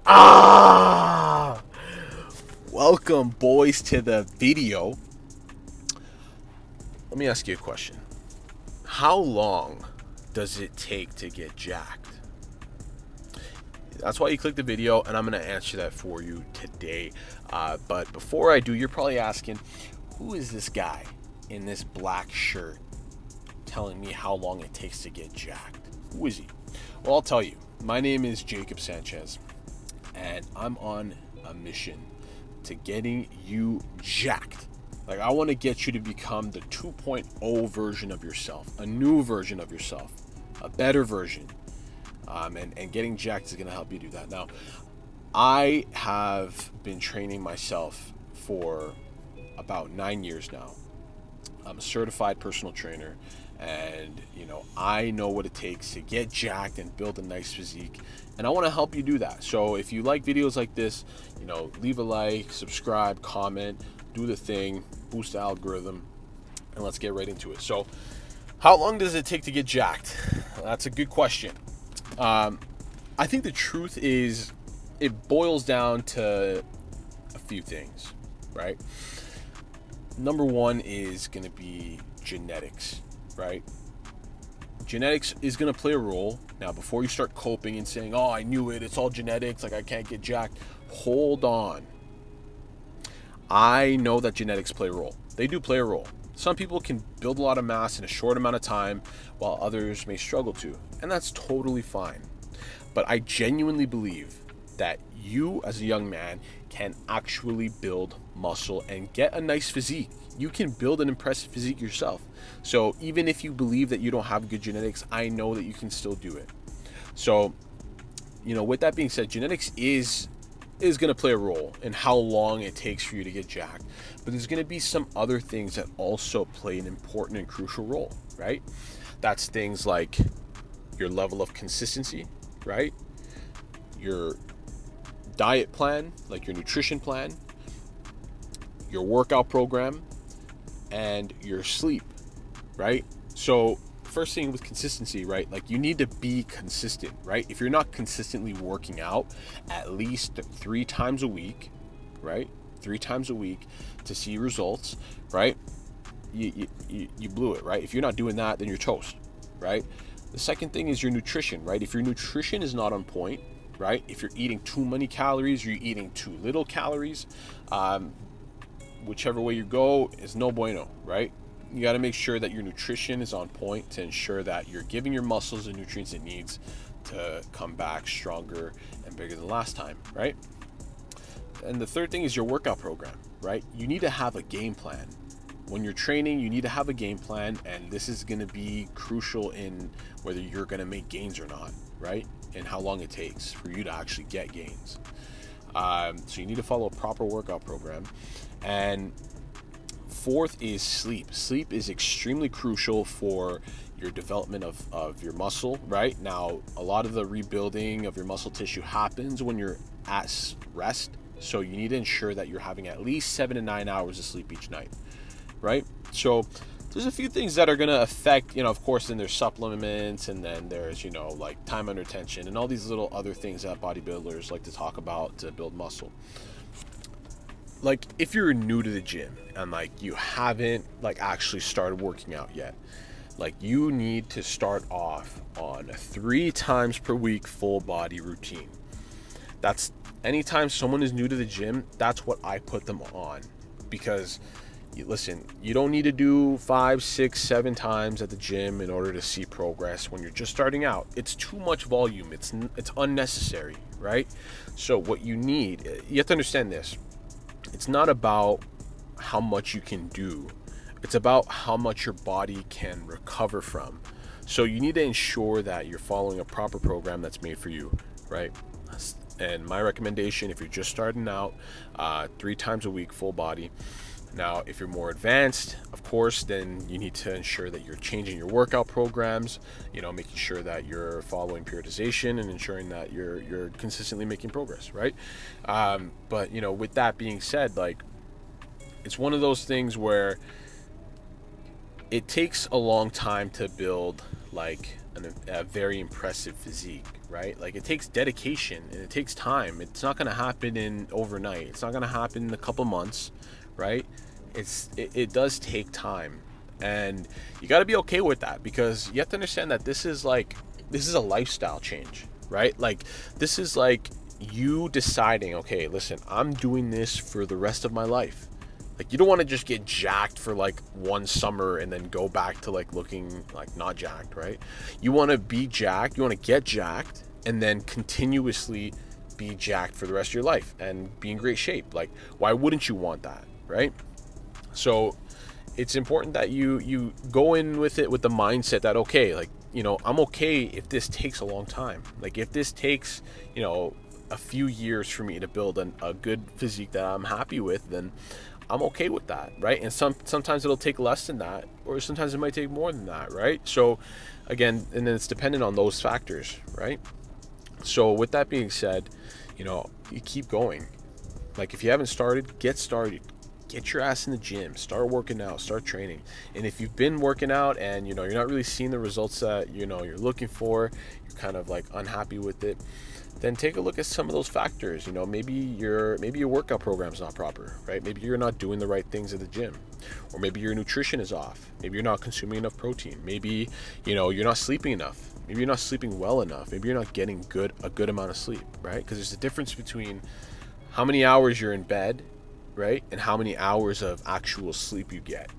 Ah! Welcome, boys, to the video. Let me ask you a question. How long does it take to get jacked? That's why you click the video, and I'm going to answer that for you today. But before I do, you're probably asking, who is this guy in this black shirt telling me how long it takes to get jacked? Who is he? Well, I'll tell you. My name is Jacob Sanchez, and I'm on a mission to getting you jacked. Like, I want to get you to become the 2.0 version of yourself, a new version of yourself, a better version. And getting jacked is going to help you do that. Now, I have been training myself for about 9 years now. I'm a certified personal trainer, and I know what it takes to get jacked and build a nice physique, and I want to help you do that. So if you like videos like this, leave a like, subscribe, comment, do the thing, boost the algorithm, and let's get right into it. So how long does it take to get jacked? That's a good question. I think the truth is it boils down to a few things, right? Number one is going to be genetics, right? Genetics is going to play a role. Now, before you start coping and saying, oh, I knew it, it's all genetics, like I can't get jacked, hold on. I know that genetics play a role. They do play a role. Some people can build a lot of mass in a short amount of time, while others may struggle to, and that's totally fine. But I genuinely believe that you, as a young man, can actually build muscle and get a nice physique. You can build an impressive physique yourself. So even if you believe that you don't have good genetics, I know that you can still do it. So, with that being said, genetics is going to play a role in how long it takes for you to get jacked. But there's going to be some other things that also play an important and crucial role, right? That's things like your level of consistency, right? Your diet plan, like your nutrition plan, your workout program, and your sleep, right? So first thing with consistency, right? Like, you need to be consistent, right? If you're not consistently working out at least 3 times a week, right? 3 times a week to see results, right? You blew it, right? If you're not doing that, then you're toast, right? The second thing is your nutrition, right? If your nutrition is not on point, right? If you're eating too many calories, you're eating too little calories, whichever way you go is no bueno, right? You got to make sure that your nutrition is on point to ensure that you're giving your muscles the nutrients it needs to come back stronger and bigger than last time, right? And the third thing is your workout program, right? You need to have a game plan. When you're training, you need to have a game plan, and this is going to be crucial in whether you're going to make gains or not, right? And how long it takes for you to actually get gains. So you need to follow a proper workout program. And fourth is sleep. Sleep is extremely crucial for your development of your muscle, right? Now, a lot of the rebuilding of your muscle tissue happens when you're at rest. So you need to ensure that you're having at least 7 to 9 hours of sleep each night, right? So there's a few things that are going to affect, of course, then there's supplements, and then there's, like time under tension and all these little other things that bodybuilders like to talk about to build muscle. Like, if you're new to the gym and like you haven't like actually started working out yet, like, you need to start off on a 3 times per week full body routine. That's anytime someone is new to the gym, that's what I put them on, because listen, you don't need to do 5, 6, 7 times at the gym in order to see progress when you're just starting out. It's too much volume. It's unnecessary, right? So what you need, you have to understand this. It's not about how much you can do. It's about how much your body can recover from. So you need to ensure that you're following a proper program that's made for you, right? And my recommendation, if you're just starting out, 3 times a week, full body. Now, if you're more advanced, of course, then you need to ensure that you're changing your workout programs, making sure that you're following periodization and ensuring that you're consistently making progress, right? But, with that being said, like, it's one of those things where it takes a long time to build, like, a very impressive physique, right? Like, it takes dedication and it takes time. It's not going to happen in overnight. It's not going to happen in a couple months, right? It does take time, and you got to be okay with that, because you have to understand that this is a lifestyle change, right? Like, this is like you deciding, okay, listen, I'm doing this for the rest of my life. Like, you don't want to just get jacked for like one summer and then go back to like looking like not jacked, right? You want to be jacked, you want to get jacked, and then continuously be jacked for the rest of your life and be in great shape. Like, why wouldn't you want that, right? So it's important that you go in with it with the mindset that, okay, like, I'm okay if this takes a long time. Like, if this takes, a few years for me to build a good physique that I'm happy with, then I'm okay with that, right? And sometimes it'll take less than that, or sometimes it might take more than that, right? So again, and then it's dependent on those factors, right? So with that being said, you keep going. Like, if you haven't started, get started. Get your ass in the gym, start working out, start training. And if you've been working out and you're not really seeing the results that you're looking for, you're kind of like unhappy with it, then take a look at some of those factors. Maybe your workout program is not proper, right? Maybe you're not doing the right things at the gym, or maybe your nutrition is off. Maybe you're not consuming enough protein. Maybe you're not sleeping enough. Maybe you're not sleeping well enough. Maybe you're not getting a good amount of sleep, right? Because there's a difference between how many hours you're in bed, right, and how many hours of actual sleep you get.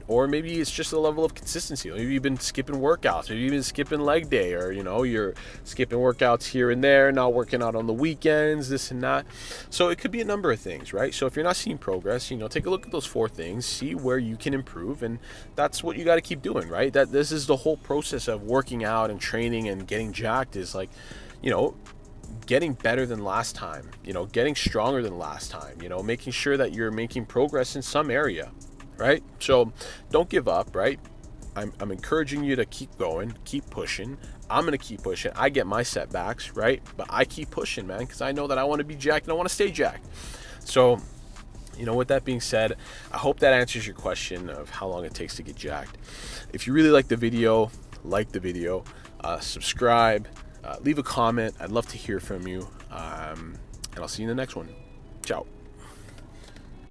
Or maybe it's just a level of consistency. Maybe you've been skipping workouts. Maybe you've been skipping leg day, or you're skipping workouts here and there, not working out on the weekends, this and that. So it could be a number of things, right? So if you're not seeing progress, take a look at those 4 things, see where you can improve, and that's what you got to keep doing, right? That this is the whole process of working out and training and getting jacked, is like, getting better than last time, getting stronger than last time, making sure that you're making progress in some area, right? So don't give up, right? I'm encouraging you to keep going, keep pushing. I'm going to keep pushing. I get my setbacks, right? But I keep pushing, man, because I know that I want to be jacked and I want to stay jacked. So, with that being said, I hope that answers your question of how long it takes to get jacked. If you really like the video, subscribe, leave a comment. I'd love to hear from you. And I'll see you in the next one. Ciao.